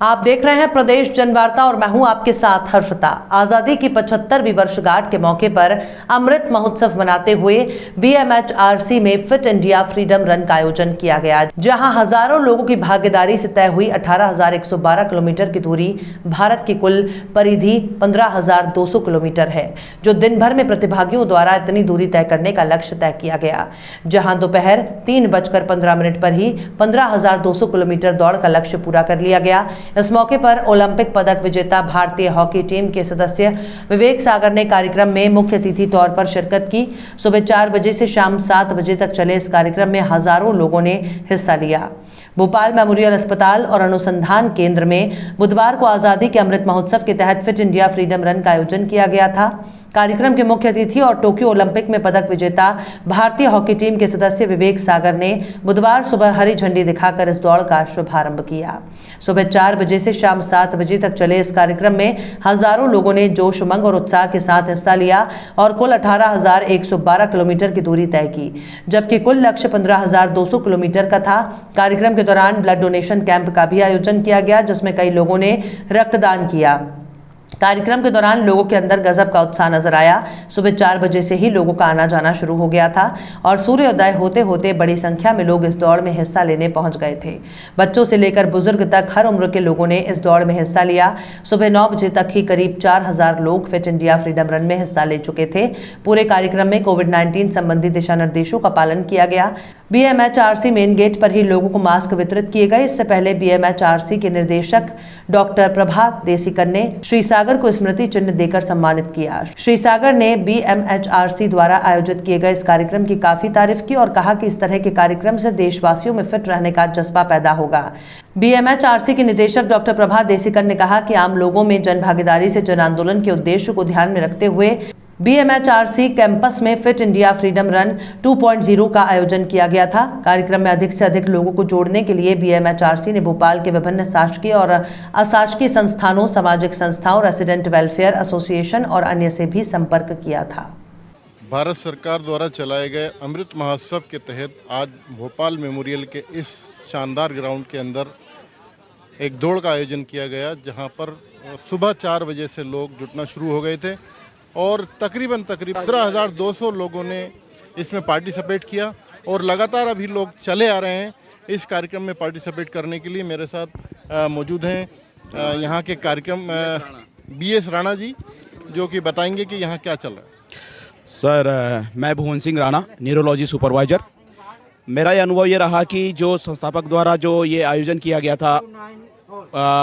आप देख रहे हैं प्रदेश जनवार्ता और मैं हूं आपके साथ हर्षिता। आजादी की 75वीं वर्षगांठ के मौके पर अमृत महोत्सव मनाते हुए BMHRC में फिट इंडिया फ्रीडम रन का आयोजन किया गया, जहां हजारों लोगों की भागीदारी से तय हुई 18,112 किलोमीटर की दूरी भारत की कुल परिधि 15,200 किलोमीटर है, जो दिन भर में प्रतिभागियों द्वारा इतनी दूरी तय करने का लक्ष्य तय किया गया। जहां दोपहर 3:15 पर ही 15,200 किलोमीटर दौड़ का लक्ष्य पूरा कर लिया गया। इस मौके पर ओलंपिक पदक विजेता भारतीय हॉकी टीम के सदस्य विवेक सागर ने कार्यक्रम में मुख्य अतिथि तौर पर शिरकत की। सुबह 4 बजे से शाम 7 बजे तक चले इस कार्यक्रम में हजारों लोगों ने हिस्सा लिया। भोपाल मेमोरियल अस्पताल और अनुसंधान केंद्र में बुधवार को आजादी के अमृत महोत्सव के तहत फिट इंडिया फ्रीडम रन का आयोजन किया गया था। कार्यक्रम के मुख्य अतिथि और टोक्यो ओलंपिक में पदक विजेता भारतीय हॉकी टीम के सदस्य विवेक सागर ने बुधवार सुबह हरी झंडी दिखाकर इस दौड़ का शुभारंभ किया। सुबह 4 बजे से शाम 7 बजे तक चले इस कार्यक्रम में हजारों लोगों ने जोश उमंग और उत्साह के साथ हिस्सा लिया और कुल 18,112 किलोमीटर की दूरी तय की, जबकि कुल लक्ष्य 15,200 किलोमीटर का था। कार्यक्रम के दौरान ब्लड डोनेशन कैंप का भी आयोजन किया गया, जिसमें कई लोगों ने रक्तदान किया। कार्यक्रम के दौरान लोगों के अंदर गजब का उत्साह नजर आया। सुबह 4 बजे से ही लोगों का आना जाना शुरू हो गया था और सूर्योदय होते होते बड़ी संख्या में लोग इस दौड़ में हिस्सा लेने पहुंच गए थे। बच्चों से लेकर बुजुर्ग तक हर उम्र के लोगों ने इस दौड़ में हिस्सा लिया। सुबह 9 बजे तक ही करीब 4,000 लोग फिट इंडिया फ्रीडम रन में हिस्सा ले चुके थे। पूरे कार्यक्रम में कोविड-19 संबंधी दिशा निर्देशों का पालन किया गया। BMHRC मेन गेट पर ही लोगों को मास्क वितरित किए गए। इससे पहले BMHRC के निदेशक डॉक्टर प्रभा देसिकर ने श्री सागर को स्मृति चिन्ह देकर सम्मानित किया। श्री सागर ने BMHRC द्वारा आयोजित किए गए इस कार्यक्रम की काफी तारीफ की और कहा कि इस तरह के कार्यक्रम से देशवासियों में फिट रहने का जज्बा पैदा होगा। BMHRC के निदेशक डॉक्टर प्रभा देसिकर ने कहा कि आम लोगों में जन भागीदारी से जन आंदोलन के उद्देश्य को ध्यान में रखते हुए BMHRC कैंपस में फिट इंडिया फ्रीडम रन 2.0 का आयोजन किया गया था। कार्यक्रम में अधिक से अधिक लोगों को जोड़ने के लिए BMHRC ने भोपाल के विभिन्न शासकीय और अशासकीय संस्थानों, सामाजिक संस्थाओं, रेसिडेंट वेलफेयर एसोसिएशन और अन्य से भी संपर्क किया था। भारत सरकार द्वारा चलाए गए अमृत महोत्सव के तहत आज भोपाल मेमोरियल के इस शानदार ग्राउंड के अंदर एक दौड़ का आयोजन किया गया, जहां पर सुबह 4 बजे से लोग जुटना शुरू हो गए थे और तकरीबन 15,200 लोगों ने इसमें पार्टिसिपेट किया और लगातार अभी लोग चले आ रहे हैं इस कार्यक्रम में पार्टिसिपेट करने के लिए। मेरे साथ मौजूद हैं यहाँ के कार्यक्रम BS राणा जी, जो कि बताएंगे कि यहाँ क्या चल रहा है। सर, मैं भुवन सिंह राणा, न्यूरोलॉजी सुपरवाइज़र। मेरा ये अनुभव ये रहा कि जो संस्थापक द्वारा जो ये आयोजन किया गया था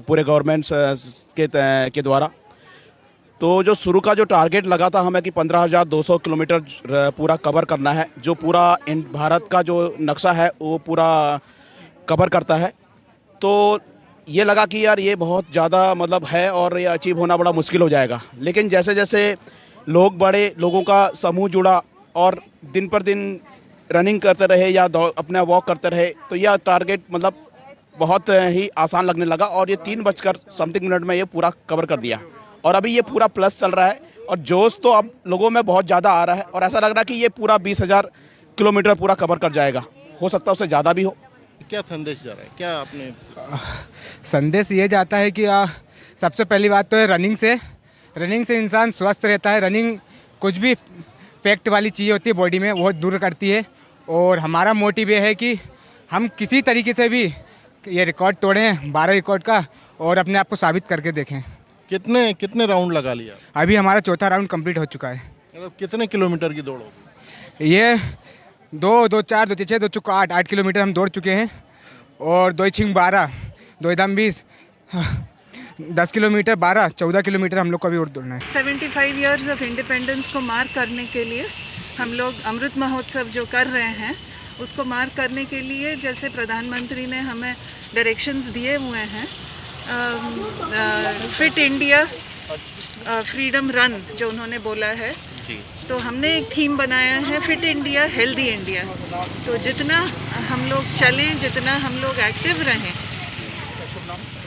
पूरे गवर्नमेंट के द्वारा, तो जो शुरू का जो टारगेट लगा था हमें कि 15,200 किलोमीटर पूरा कवर करना है, जो पूरा भारत का जो नक्शा है वो पूरा कवर करता है। तो ये लगा कि यार ये बहुत ज़्यादा मतलब है और ये अचीव होना बड़ा मुश्किल हो जाएगा। लेकिन जैसे जैसे लोग बढ़े, लोगों का समूह जुड़ा और दिन पर दिन रनिंग करते रहे या अपना वॉक करते रहे, तो यह टारगेट मतलब बहुत ही आसान लगने लगा और ये 3:समथिंग में ये पूरा कवर कर दिया। और अभी ये पूरा प्लस चल रहा है और जोश तो अब लोगों में बहुत ज़्यादा आ रहा है और ऐसा लग रहा है कि ये पूरा 20,000 किलोमीटर पूरा कवर कर जाएगा। हो सकता है उससे ज़्यादा भी हो। क्या संदेश जा रहा है? क्या आपने संदेश ये जाता है कि सबसे पहली बात तो है रनिंग से इंसान स्वस्थ रहता है। रनिंग कुछ भी फैक्ट वाली चीज़ होती है बॉडी में, वो दूर करती है। और हमारा मोटिव ये है कि हम किसी तरीके से भी ये रिकॉर्ड तोड़ें 12 रिकॉर्ड का और अपने आप को साबित करके देखें। कितने राउंड लगा लिया? अभी हमारा 4था राउंड कंप्लीट हो चुका है। मतलब कितने किलोमीटर की दौड़ होगी? ये 2, 2, 4, 2, 6, 2, 8 किलोमीटर हम दौड़ चुके हैं और 2 छिंग 12, 2 दम 20, 10 किलोमीटर 12, 14 किलोमीटर हम लोग को भी और दौड़ना है। 75 ईयर्स ऑफ इंडिपेंडेंस को मार्क करने के लिए हम लोग अमृत महोत्सव जो कर रहे हैं उसको मार्क करने के लिए, जैसे प्रधानमंत्री ने हमें डायरेक्शंस दिए हुए हैं, फिट इंडिया फ्रीडम रन जो उन्होंने बोला है जी, तो हमने एक थीम बनाया है फिट इंडिया हेल्दी इंडिया। तो जितना हम लोग चलें, जितना हम लोग एक्टिव रहें,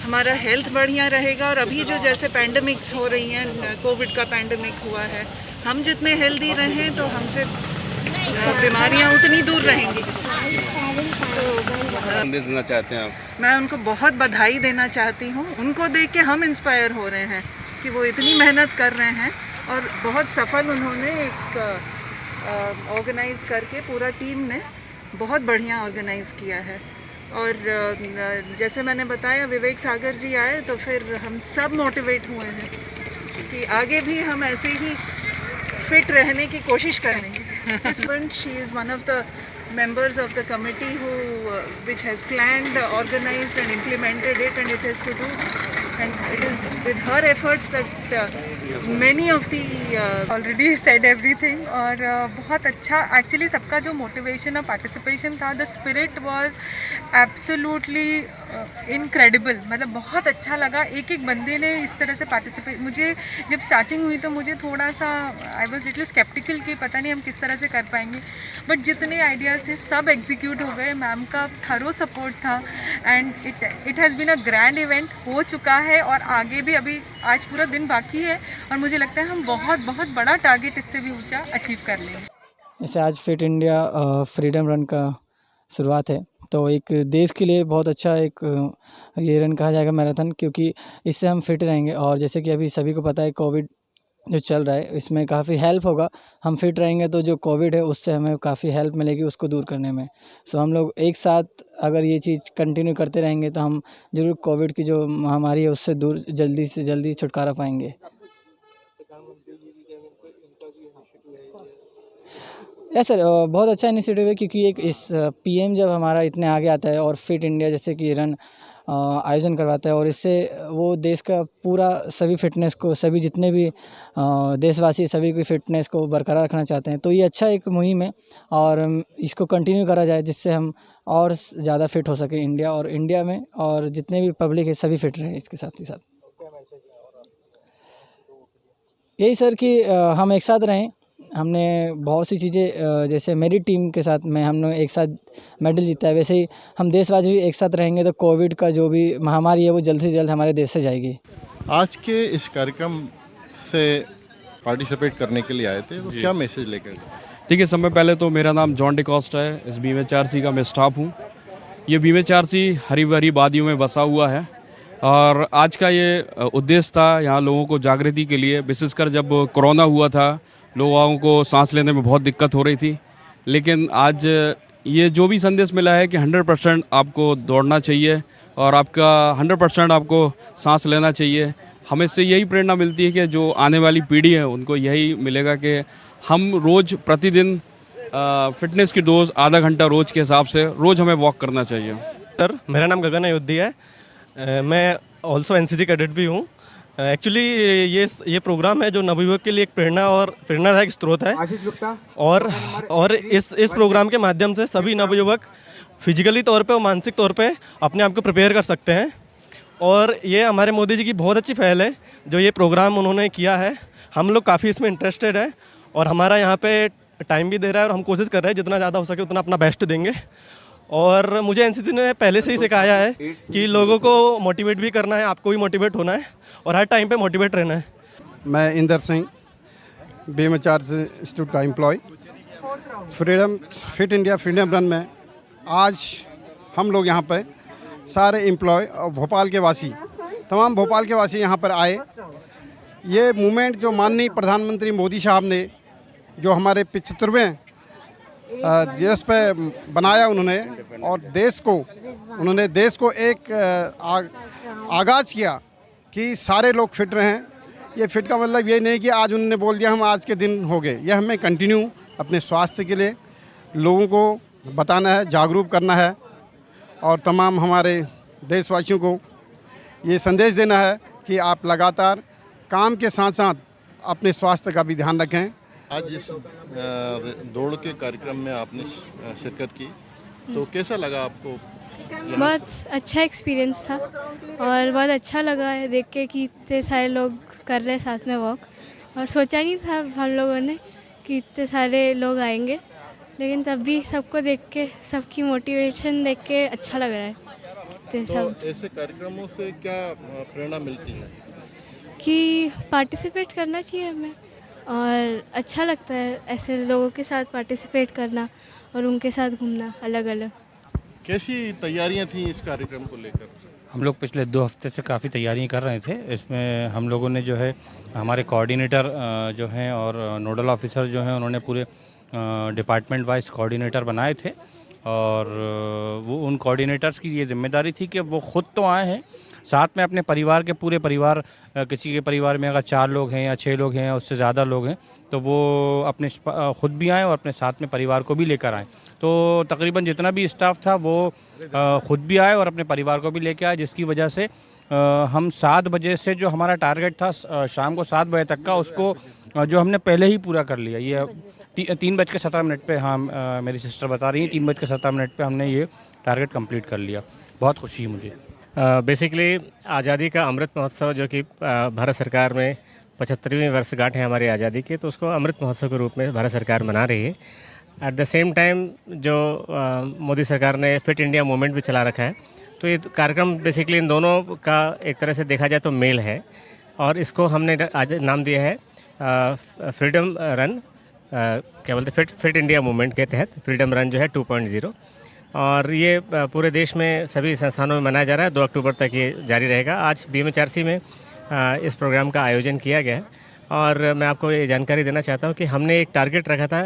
हमारा हेल्थ बढ़िया रहेगा। और अभी जो जैसे पैंडमिक्स हो रही हैं, कोविड का पैंडमिक हुआ है, हम जितने हेल्दी रहें तो हमसे बीमारियां उतनी दूर रहेंगी। संदेश देना चाहते हैं आप? मैं उनको बहुत बधाई देना चाहती हूँ। उनको देख के हम इंस्पायर हो रहे हैं कि वो इतनी मेहनत कर रहे हैं और बहुत सफल उन्होंने एक ऑर्गेनाइज़ करके पूरा टीम ने बहुत बढ़िया ऑर्गेनाइज़ किया है। और जैसे मैंने बताया विवेक सागर जी आए तो फिर हम सब मोटिवेट हुए हैं कि आगे भी हम ऐसे ही फिट रहने की कोशिश करेंगे। She is one of the members of the committee who which has planned, organized and implemented it, and it has to do, and it is with her efforts that many of the already said everything। और बहुत अच्छा actually सबका जो motivation और participation था, the spirit was absolutely incredible. मतलब बहुत अच्छा लगा, एक एक बंदे ने इस तरह से पार्टिसिपेट। मुझे जब स्टार्टिंग हुई तो मुझे थोड़ा सा आई वाज लिटिल स्केप्टिकल कि पता नहीं हम किस तरह से कर पाएंगे, बट जितने आइडियाज़ थे सब एग्जीक्यूट हो गए। मैम का थरो सपोर्ट था and it has been a grand event. हो चुका है और आगे भी अभी आज पूरा दिन बाकी है और मुझे लगता है हम बहुत बहुत बड़ा टारगेट इससे भी ऊंचा अचीव कर लेंगे। जैसे आज फिट इंडिया फ्रीडम रन का शुरुआत है, तो एक देश के लिए बहुत अच्छा एक ये रन कहा जाएगा मैराथन, क्योंकि इससे हम फिट रहेंगे। और जैसे कि अभी सभी को पता है कोविड जो चल रहा है, इसमें काफ़ी हेल्प होगा। हम फिट रहेंगे तो जो कोविड है उससे हमें काफ़ी हेल्प मिलेगी उसको दूर करने में। सो हम लोग एक साथ अगर ये चीज़ कंटिन्यू करते रहेंगे तो हम ज़रूर कोविड की जो महामारी है उससे दूर जल्दी से जल्दी छुटकारा पाएंगे। यस सर, बहुत अच्छा इनिशिएटिव है, क्योंकि एक इस पीएम जब हमारा इतने आगे आता है और फिट इंडिया जैसे कि रन आयोजन करवाता है, और इससे वो देश का पूरा सभी फिटनेस को, सभी जितने भी देशवासी सभी की फिटनेस को बरकरार रखना चाहते हैं, तो ये अच्छा एक मुहिम है और इसको कंटिन्यू करा जाए जिससे हम और ज़्यादा फिट हो सके इंडिया, और इंडिया में और जितने भी पब्लिक है सभी फिट रहे इसके साथ ही साथ। यही सर कि हम एक साथ रहें। हमने बहुत सी चीज़ें जैसे मेरी टीम के साथ में हमने एक साथ मेडल जीता है, वैसे ही हम देशवासी भी एक साथ रहेंगे तो कोविड का जो भी महामारी है वो जल्द से जल्द हमारे देश से जाएगी। आज के इस कार्यक्रम से पार्टिसिपेट करने के लिए आए थे, तो क्या मैसेज लेकर? देखिए, समय पहले तो मेरा नाम जॉन डिकॉस्ट है, इस BMHRC का मैं स्टाफ हूँ। ये BMHRC हरी भरी वादियों में बसा हुआ है और आज का ये उद्देश्य था यहाँ लोगों को जागृति के लिए, विशेषकर जब कोरोना हुआ था लोगों को सांस लेने में बहुत दिक्कत हो रही थी, लेकिन आज ये जो भी संदेश मिला है कि 100% आपको दौड़ना चाहिए और आपका 100% आपको सांस लेना चाहिए। हमें इससे यही प्रेरणा मिलती है कि जो आने वाली पीढ़ी है उनको यही मिलेगा कि हम रोज़ प्रतिदिन फिटनेस की डोज आधा घंटा रोज़ के हिसाब से रोज़ हमें वॉक करना चाहिए। सर, मेरा नाम गगन अयोध्या है, मैं ऑल्सो NCC कैडेट भी हूँ। एक्चुअली ये प्रोग्राम है जो नवयुवक के लिए एक प्रेरणादायक स्रोत है और इस प्रोग्राम के माध्यम से सभी नवयुवक फिजिकली तौर पे और मानसिक तौर पे अपने आप को प्रिपेयर कर सकते हैं। और ये हमारे मोदी जी की बहुत अच्छी पहल है जो ये प्रोग्राम उन्होंने किया है। हम लोग काफ़ी इसमें इंटरेस्टेड हैं और हमारा यहाँ पे टाइम भी दे रहा है और हम कोशिश कर रहे हैं जितना ज़्यादा हो सके उतना अपना बेस्ट देंगे। और मुझे NCC ने पहले से ही सिखाया है कि लोगों को मोटिवेट भी करना है, आपको भी मोटिवेट होना है और हर टाइम पे मोटिवेट रहना है। मैं इंदर सिंह, BMHRC इंस्टीट्यूट का employee. Fit India Freedom Run में आज हम लोग यहाँ पर सारे एम्प्लॉय और भोपाल के वासी, तमाम भोपाल के वासी यहाँ पर आए। ये मूवमेंट जो माननीय प्रधानमंत्री मोदी साहब ने जो हमारे 75वें दिवस पे बनाया उन्होंने, और उन्होंने देश को एक आगाज़ किया कि सारे लोग फिट रहें। ये फिट का मतलब ये नहीं कि आज उन्होंने बोल दिया हम आज के दिन हो गए, यह हमें कंटिन्यू अपने स्वास्थ्य के लिए लोगों को बताना है, जागरूक करना है और तमाम हमारे देशवासियों को ये संदेश देना है कि आप लगातार काम के साथ साथ अपने स्वास्थ्य का भी ध्यान रखें। आज इस दौड़ के कार्यक्रम में आपने शिरकत की, तो कैसा लगा आपको? बहुत अच्छा एक्सपीरियंस था और बहुत अच्छा लगा है देख के कि इतने सारे लोग कर रहे हैं साथ में वॉक, और सोचा नहीं था हम लोगों ने कि इतने सारे लोग आएंगे, लेकिन तब भी सबको देख के, सबकी मोटिवेशन देख के अच्छा लग रहा है। तो ऐसे कार्यक्रमों से क्या प्रेरणा मिलती है? कि पार्टिसिपेट करना चाहिए हमें और अच्छा लगता है ऐसे लोगों के साथ पार्टिसिपेट करना और उनके साथ घूमना अलग अलग। कैसी तैयारियां थी इस कार्यक्रम को लेकर? हम लोग पिछले 2 हफ्ते से काफ़ी तैयारियां कर रहे थे। इसमें हम लोगों ने जो है हमारे कोऑर्डिनेटर जो हैं और नोडल ऑफिसर जो हैं उन्होंने पूरे डिपार्टमेंट वाइज कोऑर्डिनेटर बनाए थे और वो उन कोऑर्डिनेटर्स की ये जिम्मेदारी थी कि वो ख़ुद तो आए हैं, साथ में अपने परिवार के पूरे परिवार, किसी के परिवार में अगर 4 लोग हैं या 6 लोग हैं या उससे ज़्यादा लोग हैं तो वो अपने ख़ुद भी आएँ और अपने साथ में परिवार को भी लेकर आएँ। तो तकरीबन जितना भी स्टाफ था वो ख़ुद भी आए और अपने परिवार को भी लेकर आए, जिसकी वजह से हम 7 बजे से जो हमारा टारगेट था शाम को 7 बजे तक का, उसको जो हमने पहले ही पूरा कर लिया। ये 3:17 पे, हाँ मेरी सिस्टर बता रही हैं, 3:17 पे हमने ये टारगेट कंप्लीट कर लिया। बहुत खुशी है मुझे। बेसिकली आज़ादी का अमृत महोत्सव जो कि भारत सरकार में 75वीं वर्षगांठ है हमारी आज़ादी की, तो उसको अमृत महोत्सव के रूप में भारत सरकार मना रही है। एट द सेम टाइम जो मोदी सरकार ने फिट इंडिया मूवमेंट भी चला रखा है, तो ये कार्यक्रम बेसिकली इन दोनों का एक तरह से देखा जाए तो मेल है और इसको हमने आज नाम दिया है फ्रीडम रन, क्या बोलते फिट इंडिया मूवमेंट के तहत फ्रीडम रन जो है 2.0, और ये पूरे देश में सभी संस्थानों में मनाया जा रहा है। 2 अक्टूबर तक ये जारी रहेगा। आज BMHRC में इस प्रोग्राम का आयोजन किया गया है और मैं आपको ये जानकारी देना चाहता हूँ कि हमने एक टारगेट रखा था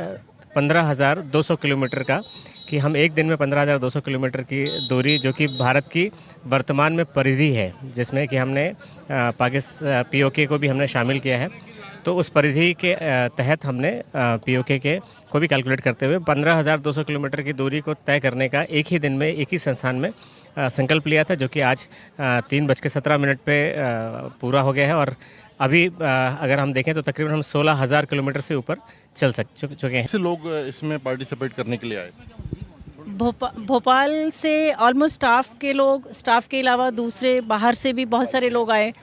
15,200 किलोमीटर का, कि हम एक दिन में 15,200 किलोमीटर की दूरी, जो कि भारत की वर्तमान में परिधि है, जिसमें कि हमने पाकिस्तान POK को भी हमने शामिल किया है, तो उस परिधि के तहत हमने POK के को भी कैलकुलेट करते हुए 15,200 किलोमीटर की दूरी को तय करने का एक ही दिन में एक ही संस्थान में संकल्प लिया था, जो कि आज 3:17 पे पूरा हो गया है। और अभी अगर हम देखें तो तकरीबन हम 16,000 किलोमीटर से ऊपर चल चुके हैं। कैसे लोग इसमें पार्टिसिपेट करने के लिए आए? भोपाल से ऑलमोस्ट स्टाफ के अलावा दूसरे बाहर से भी बहुत सारे लोग आए,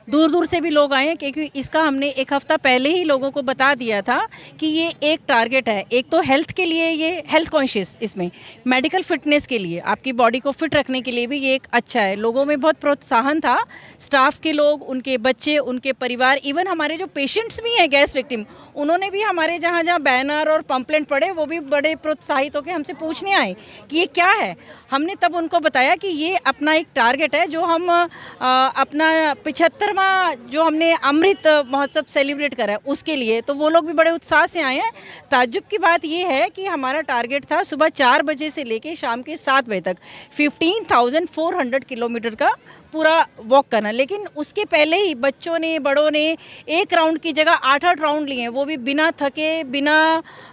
दूर दूर से भी लोग आए हैं, क्योंकि इसका हमने 1 हफ्ता पहले ही लोगों को बता दिया था कि ये एक टारगेट है। एक तो हेल्थ के लिए, ये हेल्थ कॉन्शियस, इसमें मेडिकल फिटनेस के लिए, आपकी बॉडी को फिट रखने के लिए भी ये एक अच्छा है। लोगों में बहुत प्रोत्साहन था, स्टाफ के लोग, उनके बच्चे, उनके परिवार, इवन हमारे जो पेशेंट्स भी हैं गैस विक्टिम, उन्होंने भी हमारे जहाँ जहाँ बैनर और पंपलेट पड़े वो भी बड़े प्रोत्साहित होकर हमसे पूछने आए कि ये क्या है। हमने तब उनको बताया कि ये अपना एक टारगेट है, जो हम अपना 75वां जो हमने अमृत महोत्सव सेलिब्रेट करा है उसके लिए। तो वो लोग भी बड़े उत्साह से आए हैं। ताज्जुब की बात ये है कि हमारा टारगेट था सुबह 4 बजे से लेके शाम के 7 बजे तक 15,400 किलोमीटर का पूरा वॉक करना, लेकिन उसके पहले ही बच्चों ने, बड़ों ने 1 राउंड की जगह 8-8 राउंड लिए हैं, वो भी बिना थके, बिना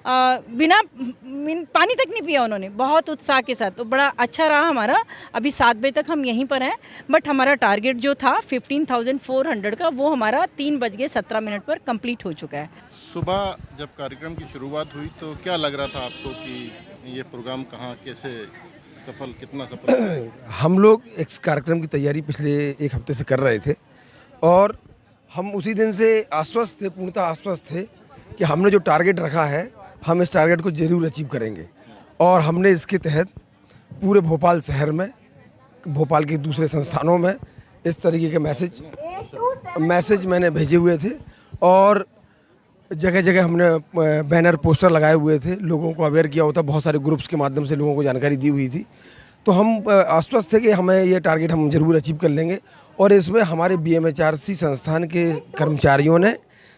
पानी तक नहीं पिया उन्होंने, बहुत उत्साह के साथ। तो बड़ा अच्छा रहा हमारा। अभी 7 बजे तक हम यहीं पर हैं, बट हमारा टारगेट जो था 15,400 का, वो हमारा 3:17 पर कंप्लीट हो चुका है। सुबह जब कार्यक्रम की शुरुआत हुई तो क्या लग रहा था आपको कि ये प्रोग्राम कहाँ, कैसे सफल, कितना सफल? हम लोग इस कार्यक्रम की तैयारी पिछले 1 हफ्ते से कर रहे थे और हम उसी दिन से आश्वस्त थे, पूर्णतः आश्वस्त थे कि हमने जो टारगेट रखा है हम इस टारगेट को ज़रूर अचीव करेंगे। और हमने इसके तहत पूरे भोपाल शहर में, भोपाल के दूसरे संस्थानों में इस तरीके के मैसेज मैंने भेजे हुए थे और जगह जगह हमने बैनर पोस्टर लगाए हुए थे, लोगों को अवेयर किया होता, बहुत सारे ग्रुप्स के माध्यम से लोगों को जानकारी दी हुई थी। तो हम आश्वस्त थे कि हमें ये टारगेट हम जरूर अचीव कर लेंगे। और इसमें हमारे BMHRC संस्थान के कर्मचारियों ने,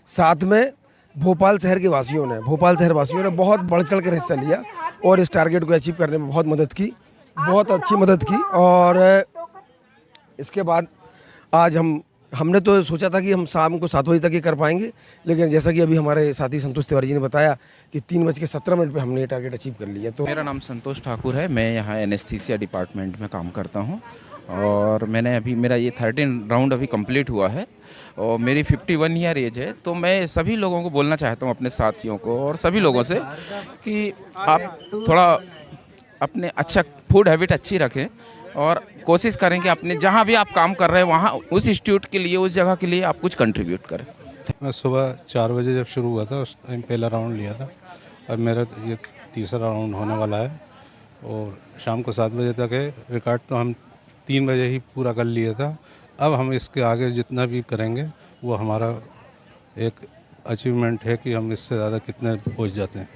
साथ में भोपाल शहर वासियों ने बहुत बढ़ चढ़ कर हिस्सा लिया और इस टारगेट को अचीव करने में बहुत मदद की, बहुत अच्छी मदद की। और इसके बाद आज हमने तो सोचा था कि हम शाम को 7 बजे तक ये कर पाएंगे, लेकिन जैसा कि अभी हमारे साथी संतोष तिवारी जी ने बताया कि 3:17 पे हमने ये टारगेट अचीव कर लिया। तो मेरा नाम संतोष ठाकुर है, मैं यहाँ एनेस्थीसिया डिपार्टमेंट में काम करता हूँ और मैंने अभी, मेरा ये 13 राउंड अभी कंप्लीट हुआ है और मेरी 51 ईयर एज है। तो मैं सभी लोगों को बोलना चाहता हूँ, अपने साथियों को और सभी लोगों से, कि आप थोड़ा अपने अच्छा फूड हैबिट अच्छी रखें और कोशिश करें कि अपने जहाँ भी आप काम कर रहे हैं वहाँ उस इंस्टीट्यूट के लिए, उस जगह के लिए आप कुछ कंट्रीब्यूट करें। मैं सुबह 4 बजे जब शुरू हुआ था उस टाइम पहला राउंड लिया था और मेरा ये तीसरा राउंड होने वाला है और शाम को 7 बजे तक है। रिकॉर्ड तो हम 3 बजे ही पूरा कर लिया था। अब हम इसके आगे जितना भी करेंगे वो हमारा एक अचीवमेंट है कि हम इससे ज़्यादा कितने पहुंच जाते हैं।